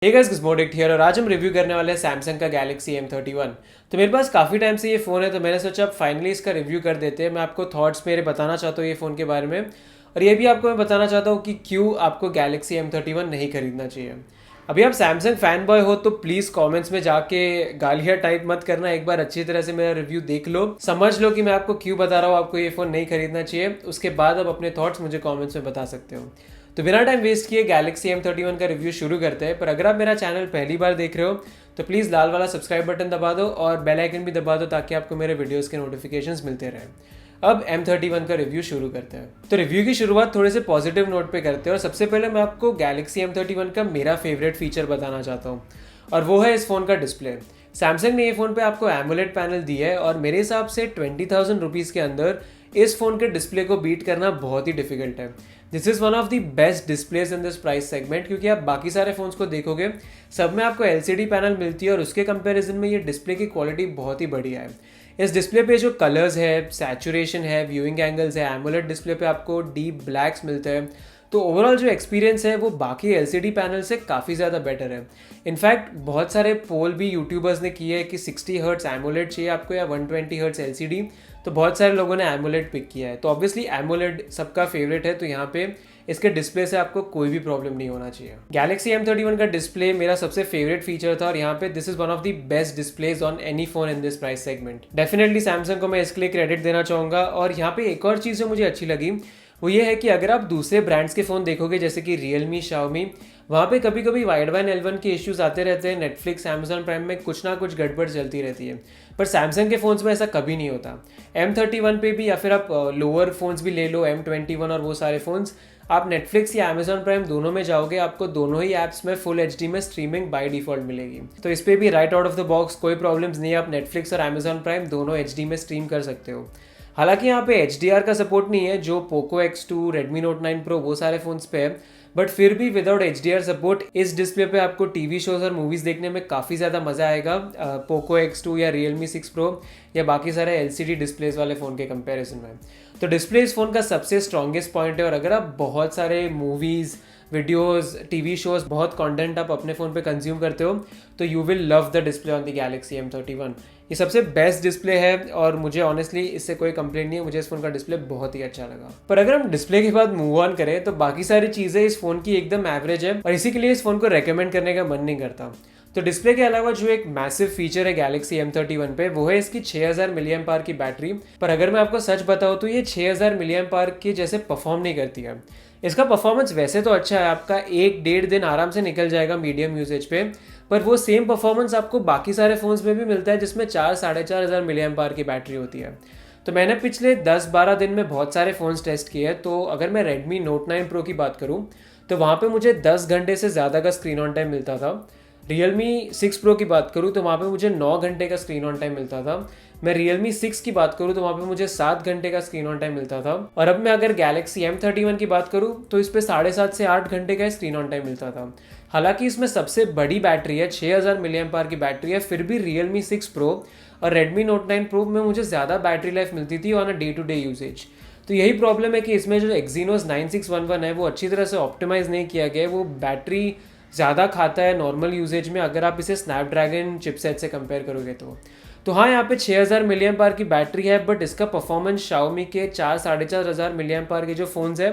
Hey guys, गिज़मोडिक्ट here और आज हम रिव्यू करने वाले हैं सैमसंग का गैलेक्सी M31। तो मेरे पास काफ़ी टाइम से ये फ़ोन है, तो मैंने सोचा अब फाइनली इसका रिव्यू कर देते हैं। मैं आपको थॉट्स मेरे बताना चाहता हूँ ये फ़ोन के बारे में, और ये भी आपको मैं बताना चाहता हूँ कि क्यों आपको गैलेक्सी M31 नहीं खरीदना चाहिए। अभी आप सैमसंग फ़ैन बॉय हो तो प्लीज़ कमेंट्स में जाके गालियाँ टाइप मत करना, एक बार अच्छी तरह से मेरा रिव्यू देख लो, समझ लो कि मैं आपको क्यों बता रहा हूँ आपको ये फ़ोन नहीं खरीदना चाहिए। उसके बाद आप अपने थॉट्स मुझे कमेंट्स में बता सकते हो। तो बिना टाइम वेस्ट किए गैलेक्सी M31 का रिव्यू शुरू करते हैं। पर अगर आप मेरा चैनल पहली बार देख रहे हो तो प्लीज़ लाल वाला सब्सक्राइब बटन दबा दो और बेल आइकन भी दबा दो ताकि आपको मेरे वीडियोस के नोटिफिकेशंस मिलते रहें। अब M31 का रिव्यू शुरू करते हैं। तो रिव्यू की शुरुआत थोड़े से पॉजिटिव नोट पे करते हैं, और सबसे पहले मैं आपको गैलेक्सी M31 का मेरा फेवरेट फीचर बताना चाहता हूँ, और वो है इस फ़ोन का डिस्प्ले। सैमसंग ने ये फ़ोन पे आपको एमोलेड पैनल दिया है, और मेरे हिसाब से 20,000 रुपीज़ के अंदर इस फ़ोन के डिस्प्ले को बीट करना बहुत ही डिफिकल्ट है। This is one of the best displays in this price segment, क्योंकि आप बाकी सारे फ़ोन्स को देखोगे सब में आपको LCD पैनल मिलती है, और उसके कंपैरिजन में ये डिस्प्ले की क्वालिटी बहुत ही बढ़िया है। इस डिस्प्ले पे जो कलर्स है, सैचुरेशन है, व्यूइंग एंगल्स है, एमोलेड डिस्प्ले पे आपको डीप ब्लैक्स मिलते हैं, तो ओवरऑल जो एक्सपीरियंस है वो बाकी LCD पैनल से काफ़ी ज़्यादा बेटर है। इनफैक्ट बहुत सारे पोल भी यूट्यूबर्स ने किए हैं कि 60 हर्ट्स एमोलेड चाहिए आपको या 120 हर्ट्स LCD, तो बहुत सारे लोगों ने एमोलेड पिक किया है। तो ऑब्वियसली एमोलेड सबका फेवरेट है, तो यहाँ पे इसके डिस्प्ले से आपको कोई भी प्रॉब्लम नहीं होना चाहिए। गैलेक्सी M31 का डिस्प्ले मेरा सबसे फेवरेट फीचर था, और यहाँ पे this is one of the best displays on any phone in this price segment. Definitely Samsung को मैं इसके लिए क्रेडिट देना चाहूँगा। और यहाँ पे एक और चीज़ जो मुझे अच्छी लगी वो ये है कि अगर आप दूसरे ब्रांड्स के फ़ोन देखोगे जैसे कि रियलमी, शाओमी, वहाँ पे कभी कभी वाइड वन L1 के इश्यूज आते रहते हैं। नेटफ्लिक्स, अमेजॉन प्राइम में कुछ ना कुछ गड़बड़ चलती रहती है, पर सैमसंग के फ़ोन्स में ऐसा कभी नहीं होता। M31 पे भी, या फिर आप लोअर फ़ोन्स भी ले लो, M21 और वो सारे फ़ोन्स, आप नेटफ्लिक्स या अमेजॉन प्राइम दोनों में जाओगे आपको दोनों ही ऐप्स में फुल HD में स्ट्रीमिंग बाय डिफ़ॉल्ट मिलेगी। तो इस पर भी right out of the box कोई प्रॉब्लम्स नहीं है, आप नेटफ्लिक्स और अमेजॉन प्राइम दोनों HD में स्ट्रीम कर सकते हो। हालांकि यहाँ पे HDR का सपोर्ट नहीं है जो Poco X2, Redmi Note 9 pro वो सारे फोन्स पे है, बट फिर भी विदाउट HDR सपोर्ट इस डिस्प्ले पे आपको टीवी शोज और मूवीज देखने में काफ़ी ज़्यादा मज़ा आएगा पोको X2 या रियलमी 6 प्रो या बाकी सारे LCD डिस्प्लेज वाले फ़ोन के कंपैरिजन में। तो डिस्प्ले इस फ़ोन का सबसे स्ट्रॉन्गेस्ट पॉइंट है, और अगर आप बहुत सारे मूवीज़, वीडियोस, टीवी शोज, बहुत कंटेंट आप अपने फ़ोन पे कंज्यूम करते हो तो you will love the display on the Galaxy M31। ये सबसे बेस्ट डिस्प्ले है, और मुझे ऑनेस्टली इससे कोई कंप्लेंट नहीं है। मुझे इस फ़ोन का डिस्प्ले बहुत ही अच्छा लगा। पर अगर हम डिस्प्ले के बाद मूव ऑन करें तो बाकी सारी चीज़ें इस फ़ोन की एकदम एवरेज है, और इसी के लिए इस फ़ोन को रेकमेंड करने का मन नहीं करता। तो डिस्प्ले के अलावा जो एक मैसिव फीचर है गैलेक्सी M31 पे वो है इसकी 6000 mAh की बैटरी। पर अगर मैं आपको सच बताऊँ तो ये 6000 mAh के जैसे परफॉर्म नहीं करती है। इसका परफॉर्मेंस वैसे तो अच्छा है, आपका 1-1.5 दिन आराम से निकल जाएगा मीडियम यूसेज पे, पर वो सेम परफॉर्मेंस आपको बाकी सारे फ़ोन्स में भी मिलता है जिसमें 4-4.5 mAh की बैटरी होती है। तो मैंने पिछले 10-12 दिन में बहुत सारे फ़ोन्स टेस्ट किए हैं। तो अगर मैं रेडमी नोट 9 प्रो की बात करूँ तो वहाँ पे मुझे 10 घंटे से ज़्यादा का स्क्रीन ऑन टाइम मिलता था। रियलमी 6 प्रो की बात करूँ तो वहाँ पे मुझे 9 घंटे का स्क्रीन ऑन टाइम मिलता था। मैं रियलमी 6 की बात करूँ तो वहाँ पे मुझे 7 घंटे का स्क्रीन ऑन टाइम मिलता था। और अब मैं अगर गैलेक्सी M31 की बात करूँ तो इस पे 7.5 से 8 घंटे का स्क्रीन ऑन टाइम मिलता था। हालांकि इसमें सबसे बड़ी बैटरी है, 6000 mAh की बैटरी है, फिर भी रियलमी 6 प्रो और रेडमी नोट 9 प्रो में मुझे ज़्यादा बैटरी लाइफ मिलती थी on a day to day usage. तो यही प्रॉब्लम है कि इसमें जो Exynos 9611 है वो अच्छी तरह से ऑप्टिमाइज़ नहीं किया गया है। वो बैटरी ज़्यादा खाता है नॉर्मल यूजेज में अगर आप इसे स्नैपड्रैगन चिपसेट से कंपेयर करोगे तो हाँ, यहाँ पे 6000 mAh की बैटरी है, बट इसका परफॉर्मेंस शाओमी के 4-4.5 mAh के जो फ़ोन्स है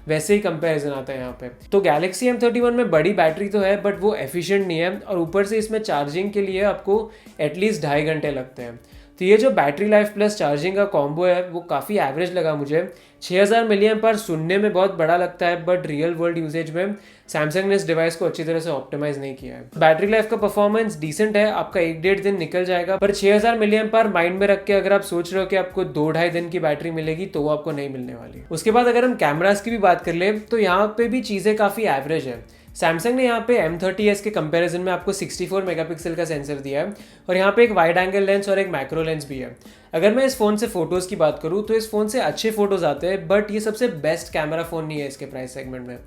वैसे ही कंपैरिजन आता है यहाँ पे। तो गैलेक्सी M31 में बड़ी बैटरी तो है बट वो एफिशिएंट नहीं है, और ऊपर से इसमें चार्जिंग के लिए आपको एटलीस्ट 2.5 घंटे लगते हैं। तो ये जो बैटरी लाइफ प्लस चार्जिंग का कॉम्बो है वो काफ़ी एवरेज लगा मुझे। 6000 mAh सुनने में बहुत बड़ा लगता है, बट रियल वर्ल्ड यूसेज में सैमसंग ने इस डिवाइस को अच्छी तरह से ऑप्टिमाइज नहीं किया है। बैटरी लाइफ का परफॉर्मेंस डिसेंट है, आपका 1-1.5 दिन निकल जाएगा, पर 6000 mAh माइंड में रख के अगर आप सोच रहे हो कि आपको 2-2.5 दिन की बैटरी मिलेगी तो वो आपको नहीं मिलने वाली। उसके बाद अगर हम कैमरास की भी बात कर ले तो यहाँ पे भी चीज़ें काफ़ी एवरेज है। सैमसंग ने यहाँ पे M30s के कंपैरिजन में आपको 64 मेगापिक्सल का सेंसर दिया है, और यहाँ पे एक वाइड एंगल लेंस और एक मैक्रो लेंस भी है। अगर मैं इस फ़ोन से फ़ोटोज़ की बात करूँ तो इस फ़ोन से अच्छे फ़ोटोज़ आते हैं, बट ये सबसे बेस्ट कैमरा फ़ोन नहीं है इसके प्राइस सेगमेंट में।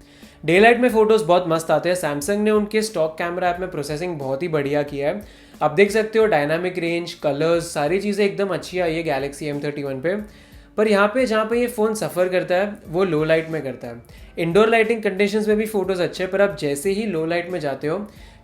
डे लाइट में फ़ोटोज़ बहुत मस्त आते हैं। सैमसंग ने उनके स्टॉक कैमरा ऐप में प्रोसेसिंग बहुत ही बढ़िया किया है। आप देख सकते हो डायनामिक रेंज, कलर्स, सारी चीज़ें एकदम अच्छी आई है गैलेक्सी M31 पे। पर यहाँ पे जहाँ पे ये फ़ोन सफ़र करता है वो लो लाइट में करता है। इंडोर लाइटिंग कंडीशंस में भी फ़ोटोज़ अच्छे हैं, पर आप जैसे ही लो लाइट में जाते हो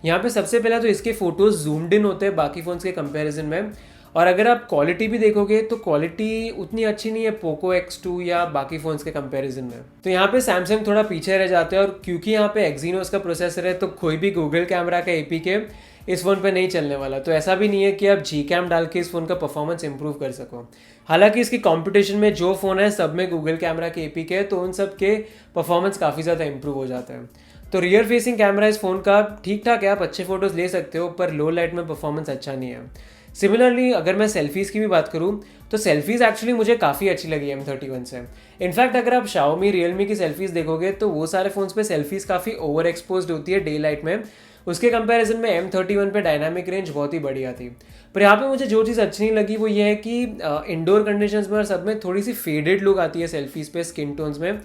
यहाँ पे सबसे पहला तो इसके फ़ोटोज़ जूम्ड इन होते हैं बाकी फ़ोन्स के कंपैरिजन में, और अगर आप क्वालिटी भी देखोगे तो क्वालिटी उतनी अच्छी नहीं है पोको X2 या बाकी फ़ोन्स के कंपैरिजन में। तो यहाँ पे सैमसंग थोड़ा पीछे रह जाते हैं, और क्योंकि यहाँ पे एक्जीनोस का प्रोसेसर है तो कोई भी गूगल कैमरा का APK इस फ़ोन पे नहीं चलने वाला। तो ऐसा भी नहीं है कि आप Gcam डाल के इस फ़ोन का परफॉर्मेंस इंप्रूव कर सको। हालांकि इसकी कंपटीशन में जो फ़ोन है सब में गूगल कैमरा के APK है, तो उन सब के परफॉर्मेंस काफ़ी ज़्यादा इंप्रूव हो जाता है। तो रियर फेसिंग कैमरा इस फ़ोन का ठीक ठाक है, आप अच्छे फोटोज़ ले सकते हो, पर लो लाइट में परफॉर्मेंस अच्छा नहीं है। सिमिलरली अगर मैं सेल्फीज़ की भी बात करूँ तो सेल्फीज़ एक्चुअली मुझे काफ़ी अच्छी लगी M31 से। इनफैक्ट अगर आप Xiaomi Realme की सेल्फीज़ देखोगे तो वो सारे फ़ोन्स पे सेल्फीज़ काफ़ी ओवर एक्सपोज्ड होती है डे लाइट में, उसके कंपैरिजन में M31 पे डायनामिक रेंज बहुत ही बढ़िया थी। पर यहाँ पे मुझे जो चीज़ अच्छी नहीं लगी वो ये है कि इंडोर कंडीशंस में और सब में थोड़ी सी फेडेड लुक आती है सेल्फीज़ पे स्किन टोन्स में,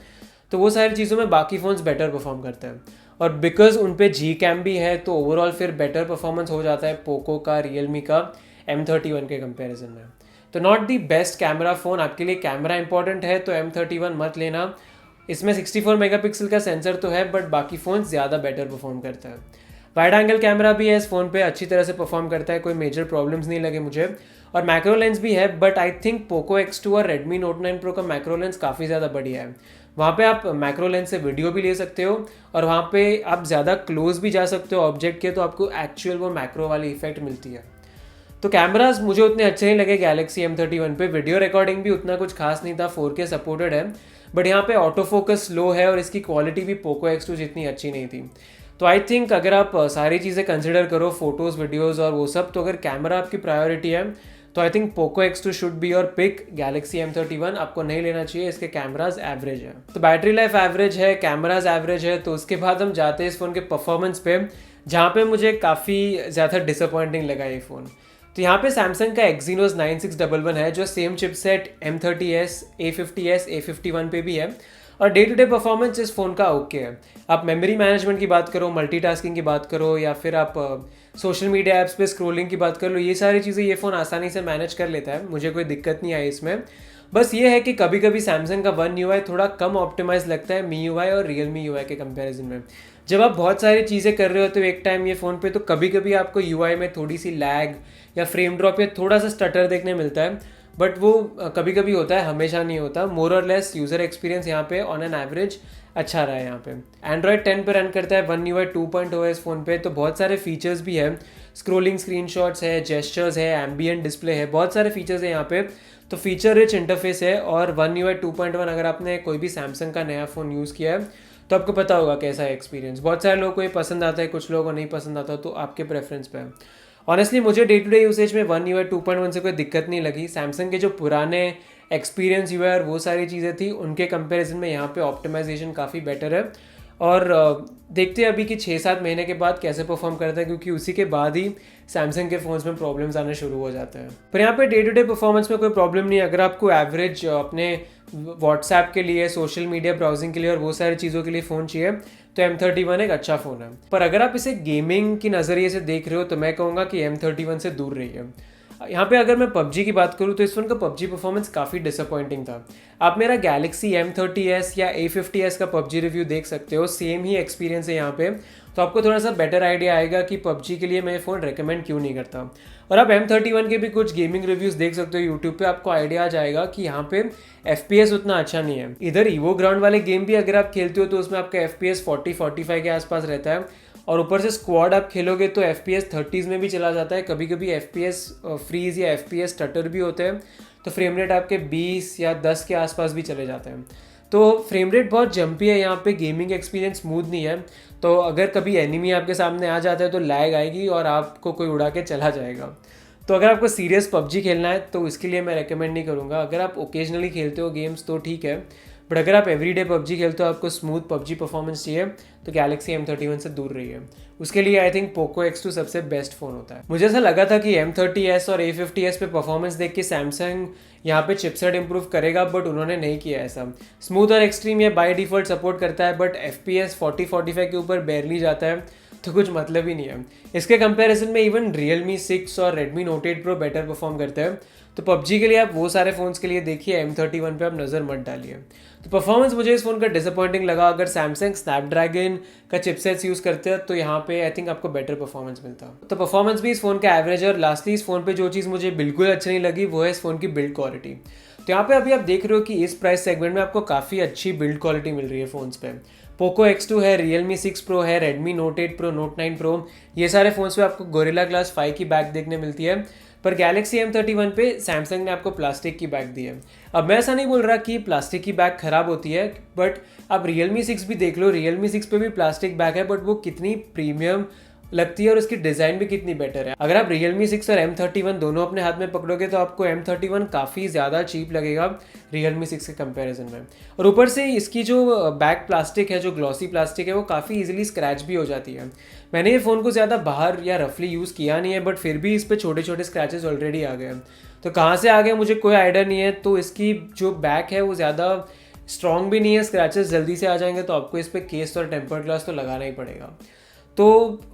तो वो सारी चीज़ों में बाकी फ़ोन्स बेटर परफॉर्म करते हैं। और बिकॉज उन पे Gcam भी है तो ओवरऑल फिर बेटर परफॉर्मेंस हो जाता है पोको का, रियलमी का M31 के कंपैरिजन में। तो not the best camera phone, आपके लिए कैमरा इंपॉर्टेंट है तो M31 मत लेना। इसमें 64 मेगापिक्सल का सेंसर तो है, बट बाकी फ़ोन ज़्यादा बेटर परफॉर्म करता है। वाइड एंगल कैमरा भी है इस फ़ोन पे, अच्छी तरह से परफॉर्म करता है, कोई मेजर प्रॉब्लम्स नहीं लगे मुझे। और मैक्रो लेंस भी है, but I think Poco X2 और रेडमी नोट 9 प्रो का मैक्रो लेंस काफ़ी ज़्यादा बढ़िया है। वहाँ पे आप मैक्रो लेंस से वीडियो भी ले सकते हो, और वहाँ पे आप ज़्यादा क्लोज भी जा सकते हो ऑब्जेक्ट के, तो आपको एक्चुअल वो मैक्रो वाली इफेक्ट मिलती है। तो कैमराज मुझे उतने अच्छे नहीं लगे गैलेक्सी M31 पे। वीडियो रिकॉर्डिंग भी उतना कुछ खास नहीं था, 4K सपोर्टेड है, बट यहाँ पे ऑटो फोकस लो है और इसकी क्वालिटी भी पोको X2 जितनी अच्छी नहीं थी। तो आई थिंक अगर आप सारी चीज़ें कंसिडर करो, फोटोज़, वीडियोज़ और वो सब, तो अगर कैमरा आपकी प्रायोरिटी है तो I think Poco X2 should be your pick. Galaxy M31 आपको नहीं लेना चाहिए, इसके कैमराज एवरेज है। तो बैटरी लाइफ एवरेज है, कैमराज एवरेज है, तो उसके बाद हम जाते हैं इस फ़ोन के परफॉर्मेंस पे, जहाँ पे मुझे काफ़ी ज़्यादा डिसअपॉइंटिंग लगा ये फ़ोन। तो यहाँ पे सैमसंग का Exynos 9611 है, जो same chipset M30s, A50s, A51 पे भी है, और डे टू डे परफॉर्मेंस इस फ़ोन का ओके है। आप मेमोरी मैनेजमेंट की बात करो, मल्टीटास्किंग की बात करो, या फिर आप सोशल मीडिया ऐप्स पे स्क्रोलिंग की बात कर लो, ये सारी चीज़ें ये फ़ोन आसानी से मैनेज कर लेता है, मुझे कोई दिक्कत नहीं आई इसमें। बस ये है कि कभी कभी सैमसंग का One UI थोड़ा कम ऑप्टिमाइज लगता है MIUI और Realme UI के कंपैरिजन में। जब आप बहुत सारी चीज़ें कर रहे होते हो एक टाइम ये फ़ोन पे, तो कभी कभी आपको UI में थोड़ी सी लैग या फ्रेम ड्रॉप या थोड़ा सा स्टटर देखने मिलता है, बट वो कभी कभी होता है, हमेशा नहीं होता। मोर और लेस यूज़र एक्सपीरियंस यहाँ पे ऑन एन एवरेज अच्छा रहा है। यहाँ पे Android 10 पे रन करता है, One UI 2.0 है इस फ़ोन पे, तो बहुत सारे फीचर्स भी है, स्क्रोलिंग स्क्रीनशॉट्स है, जेस्चर्स है, एम्बियंट डिस्प्ले है, बहुत सारे फीचर्स है यहाँ पे। तो फीचर रिच इंटरफेस है, और One UI 2.1 अगर आपने कोई भी सैमसंग का नया फ़ोन यूज़ किया है तो आपको पता होगा कैसा है एक्सपीरियंस। बहुत सारे लोगों को ये पसंद आता है, कुछ लोगों को नहीं पसंद आता, तो आपके प्रेफरेंस पे है। ऑनेस्टली मुझे डे टू डे यूसेज में One UI 2.1 से कोई दिक्कत नहीं लगी। सैमसंग के जो पुराने एक्सपीरियंस UI और वो सारी चीज़ें थी, उनके कंपैरिजन में यहाँ पे ऑप्टिमाइजेशन काफ़ी बेटर है। और देखते हैं अभी कि 6-7 महीने के बाद कैसे परफॉर्म करता है, क्योंकि उसी के बाद ही सैमसंग के फ़ोन्स में प्रॉब्लम्स आने शुरू हो जाते हैं। पर यहाँ पे डे टू डे परफॉर्मेंस में कोई प्रॉब्लम नहीं है। अगर आपको एवरेज अपने व्हाट्सएप के लिए, सोशल मीडिया ब्राउजिंग के लिए और वो सारी चीज़ों के लिए फ़ोन चाहिए तो M31 एक अच्छा फ़ोन है। पर अगर आप इसे गेमिंग की नज़रिए से देख रहे हो तो मैं कहूँगा कि M31 से दूर रहिए। यहाँ पे अगर मैं PUBG की बात करूँ तो इस फ़ोन का PUBG परफॉर्मेंस काफ़ी डिसअपॉइंटिंग था। आप मेरा गैलेक्सी M30s या A50s का PUBG रिव्यू देख सकते हो, सेम ही एक्सपीरियंस है यहाँ पे, तो आपको थोड़ा सा बेटर आइडिया आएगा कि PUBG के लिए मैं फ़ोन रेकमेंड क्यों नहीं करता। और आप M31 के भी कुछ गेमिंग रिव्यूज़ देख सकते हो यूट्यूब पे, आपको आइडिया आ जाएगा कि यहाँ पे FPS उतना अच्छा नहीं है। इधर ईवो ग्राउंड वाले गेम भी अगर आप खेलते हो तो उसमें आपका FPS 40-45 के आसपास रहता है, और ऊपर से स्क्वाड आप खेलोगे तो FPS 30s में भी चला जाता है। कभी कभी FPS फ्रीज या FPS स्टटर भी होते हैं, तो फ्रेम रेट आपके 20 या 10 के आसपास भी चले जाते हैं। तो फ्रेम रेट बहुत जंपी है यहाँ पे, गेमिंग एक्सपीरियंस स्मूथ नहीं है। तो अगर कभी एनिमी आपके सामने आ जाता है तो लैग आएगी और आपको कोई उड़ा के चला जाएगा। तो अगर आपको सीरियस PUBG खेलना है तो इसके लिए मैं रेकमेंड नहीं करूँगा। अगर आप ओकेजनली खेलते हो गेम्स तो ठीक है, बट अगर आप एवरीडे PUBG खेलते हो, आपको स्मूथ PUBG परफॉर्मेंस चाहिए, तो गैलेक्सी M31 से दूर रहिए। उसके लिए आई थिंक पोको X2 सबसे बेस्ट फ़ोन होता है। मुझे ऐसा लगा था कि M30s और A50s पे परफॉर्मेंस देख के सैमसंग यहाँ पे चिपसेट इंप्रूव करेगा, बट उन्होंने नहीं किया ऐसा। स्मूथ और एक्सट्रीम ये बाय डिफ़ॉल्ट सपोर्ट करता है, बट FPS 40-45 के ऊपर बेयरली जाता है। तो कुछ मतलब ही नहीं है। इसके कंपैरिजन में इवन Realme 6 और Redmi Note 8 Pro better perform करते हैं। तो PUBG के लिए आप वो सारे फ़ोन्स के लिए देखिए, M31 पे आप नज़र मत डालिए। तो परफॉर्मेंस मुझे इस फ़ोन का डिसअपॉइंटिंग लगा। अगर सैमसंग स्नैपड्रैगन का चिपसेट्स यूज़ करते हैं तो यहाँ पे आई थिंक आपको बेटर परफॉर्मेंस मिलता। तो परफॉर्मेंस भी इस फ़ोन का एवरेज है। और लास्टली इस फ़ोन पे जो चीज़ मुझे बिल्कुल अच्छी नहीं लगी वो है इस फ़ोन की बिल्ड क्वालिटी। तो यहाँ पे अभी आप देख रहे हो कि इस प्राइस सेगमेंट में आपको काफ़ी अच्छी बिल्ड क्वालिटी मिल रही है फ़ोन्स पे। पोको X2 है, Realme 6 Pro है, Redmi Note 8 Pro, Note 9 Pro, ये सारे फ़ोन्स पे आपको Gorilla Glass 5 की बैक देखने मिलती है। पर Galaxy M31 पे सैमसंग ने आपको प्लास्टिक की बैक दी है। अब मैं ऐसा नहीं बोल रहा कि प्लास्टिक की बैक ख़राब होती है, बट आप Realme 6 भी देख लो, Realme 6 पे भी प्लास्टिक बैक है, बट वो कितनी प्रीमियम लगती है और उसकी डिज़ाइन भी कितनी बेटर है। अगर आप Realme 6 और M31 दोनों अपने हाथ में पकड़ोगे तो आपको M31 काफ़ी ज़्यादा चीप लगेगा Realme 6 के कंपैरिजन में। और ऊपर से इसकी जो बैक प्लास्टिक है, जो ग्लॉसी प्लास्टिक है, वो काफ़ी इजीली स्क्रैच भी हो जाती है। मैंने ये फ़ोन को ज़्यादा बाहर या रफली यूज़ किया नहीं है, बट फिर भी इस पर छोटे छोटे स्क्रैचेस ऑलरेडी आ गए हैं। तो कहाँ से आ गए मुझे कोई आइडिया नहीं है। तो इसकी जो बैक है वो ज़्यादा स्ट्रॉन्ग भी नहीं है, स्क्रैचेस जल्दी से आ जाएंगे, तो आपको इस पर केस और टेम्पर्ड ग्लास तो लगाना ही पड़ेगा। तो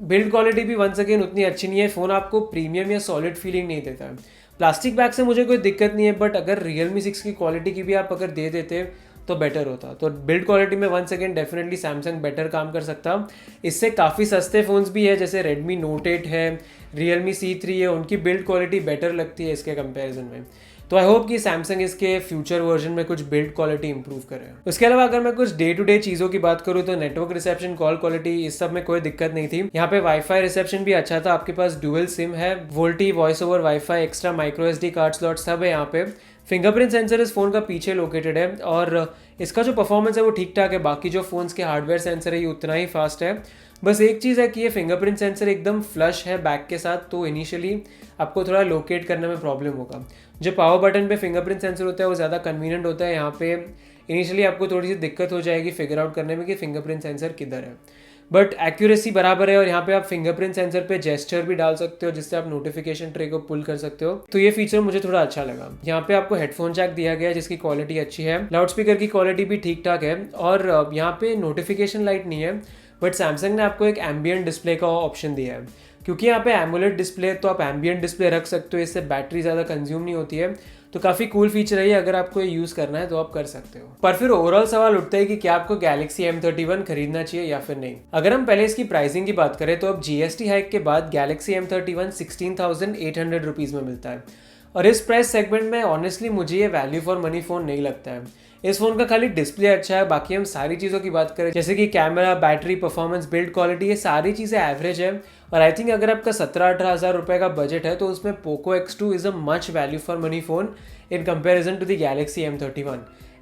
बिल्ड क्वालिटी भी वंस अगेन उतनी अच्छी नहीं है। फ़ोन आपको प्रीमियम या सॉलिड फीलिंग नहीं देता है। प्लास्टिक बैग से मुझे कोई दिक्कत नहीं है, बट अगर Realme 6 की क्वालिटी की भी आप अगर दे देते तो बेटर होता। तो बिल्ड क्वालिटी में once again definitely Samsung better काम कर सकता। इससे काफ़ी सस्ते फ़ोन्स भी है, जैसे Redmi Note 8 है, Realme C3 है, उनकी बिल्ड क्वालिटी बेटर लगती है इसके कंपैरिजन में। तो आई होप कि सैमसंग इसके फ्यूचर वर्जन में कुछ बिल्ड क्वालिटी इंप्रूव करे। उसके अलावा अगर मैं कुछ डे टू डे चीज़ों की बात करूँ तो नेटवर्क रिसेप्शन, कॉल क्वालिटी, इस सब में कोई दिक्कत नहीं थी। यहाँ पे वाईफाई रिसेप्शन भी अच्छा था। आपके पास डुअल सिम है, VoLTE, voice over wifi, extra micro SD card slot सब है यहाँ पे। फिंगरप्रिंट सेंसर इस फोन का पीछे लोकेटेड है और इसका जो परफॉर्मेंस है वो ठीक ठाक है। बाकी जो फोन्स के हार्डवेयर सेंसर है ये उतना ही फास्ट है। बस एक चीज़ है कि ये फिंगरप्रिंट सेंसर एकदम फ्लश है बैक के साथ, तो इनिशियली आपको थोड़ा लोकेट करने में प्रॉब्लम होगा। जो पावर बटन पे फिंगरप्रिंट सेंसर होता है वो ज़्यादा कन्वीनियंट होता है। यहाँ पे इनिशियली आपको थोड़ी सी दिक्कत हो जाएगी फिगर आउट करने में कि फिंगरप्रिंट सेंसर किधर है, बट एक्यूरेसी बराबर है। और यहाँ पे आप फिंगरप्रिंट सेंसर पे जेस्चर भी डाल सकते हो, जिससे आप नोटिफिकेशन ट्रे को पुल कर सकते हो। तो ये फीचर मुझे थोड़ा अच्छा लगा। यहाँ पे आपको हेडफोन जैक दिया गया है जिसकी क्वालिटी अच्छी है, लाउड स्पीकर की क्वालिटी भी ठीक ठाक है। और यहाँ पे नोटिफिकेशन लाइट नहीं है, बट सैमसंग ने आपको एक एम्बियंट डिस्प्ले का ऑप्शन दिया है। क्योंकि यहाँ पे एमोलेड डिस्प्ले, तो आप एम्बियंट डिस्प्ले रख सकते हो, इससे बैटरी ज़्यादा कंज्यूम नहीं होती है। तो काफ़ी कूल फीचर है ये। अगर आपको ये यूज़ करना है तो आप कर सकते हो। पर फिर ओवरऑल सवाल उठता है कि क्या आपको Galaxy M31 खरीदना चाहिए या फिर नहीं। अगर हम पहले इसकी प्राइसिंग की बात करें तो अब GST हाइक के बाद Galaxy M31 16,800 रुपीज़ में मिलता है। और इस प्राइस सेगमेंट में ऑनेस्टली मुझे ये वैल्यू फॉर मनी फ़ोन नहीं लगता है। इस फ़ोन का खाली डिस्प्ले अच्छा है, बाकी हम सारी चीज़ों की बात करें जैसे कि camera, battery, performance, build quality, ये सारी चीज़ें एवरेज है। और आई थिंक अगर आपका 17-18 हज़ार रुपये का बजट है तो उसमें Poco X2 is a much value for money phone in comparison to the Galaxy M31।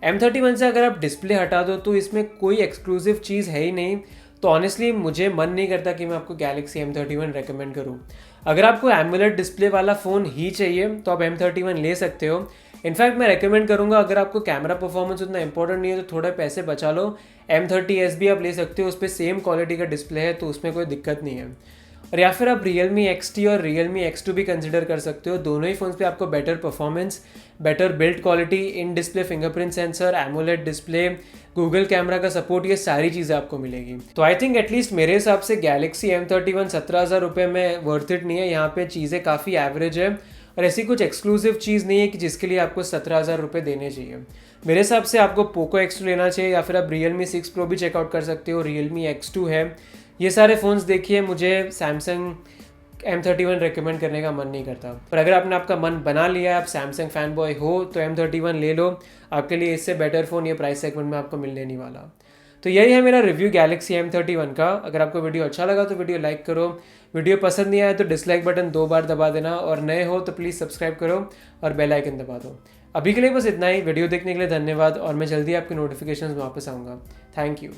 M31 से अगर आप डिस्प्ले हटा दो तो इसमें कोई एक्सक्लूसिव चीज़ है ही नहीं। तो ऑनेस्टली मुझे मन नहीं करता कि मैं आपको Galaxy M31 रेकमेंड करूँ। अगर आपको एमुलेट डिस्प्ले वाला फ़ोन ही चाहिए तो आप M31 ले सकते हो। इनफैक्ट मैं रेकमेंड करूंगा, अगर आपको कैमरा परफॉर्मेंस उतना इंपॉर्टेंट नहीं है तो थोड़े पैसे बचा लो, M30s भी आप ले सकते हो, उस पर सेम क्वालिटी का डिस्प्ले है तो उसमें कोई दिक्कत नहीं है। और या फिर आप Realme XT और Realme X2 भी कंसिडर कर सकते हो। दोनों ही फ़ोन्स पे आपको better performance, better build quality, in display fingerprint sensor, AMOLED display, Google camera का सपोर्ट, ये सारी चीज़ें आपको मिलेगी। तो आई थिंक एटलीस्ट मेरे हिसाब से Galaxy M31 17,000 रुपये में वर्थ इट नहीं है। यहाँ पे चीज़ें काफ़ी एवरेज है और ऐसी कुछ एक्सक्लूसिव चीज़ नहीं है कि जिसके लिए आपको 17,000 रुपये देने चाहिए। मेरे हिसाब से आपको पोको X2 लेना चाहिए या फिर आप Realme 6 Pro भी चेकआउट कर सकते हो, Realme X2 है, ये सारे फ़ोन्स देखिए। मुझे सैमसंग M31 रेकमेंड करने का मन नहीं करता। पर अगर आपने आपका मन बना लिया है, आप सैमसंग फैन बॉय हो, तो M31 ले लो। आपके लिए इससे बेटर फ़ोन ये प्राइस सेगमेंट में आपको मिलने नहीं वाला। तो यही है मेरा रिव्यू Galaxy M31 का। अगर आपको वीडियो अच्छा लगा तो वीडियो लाइक करो, वीडियो पसंद नहीं आया तो डिसलाइक बटन 2 बार दबा देना, और नए हो तो प्लीज़ सब्सक्राइब करो और बेल आइकन दबा दो। अभी के लिए बस इतना ही। वीडियो देखने के लिए धन्यवाद और मैं जल्दी आपके नोटिफिकेशंस में वापस आऊँगा। Thank you.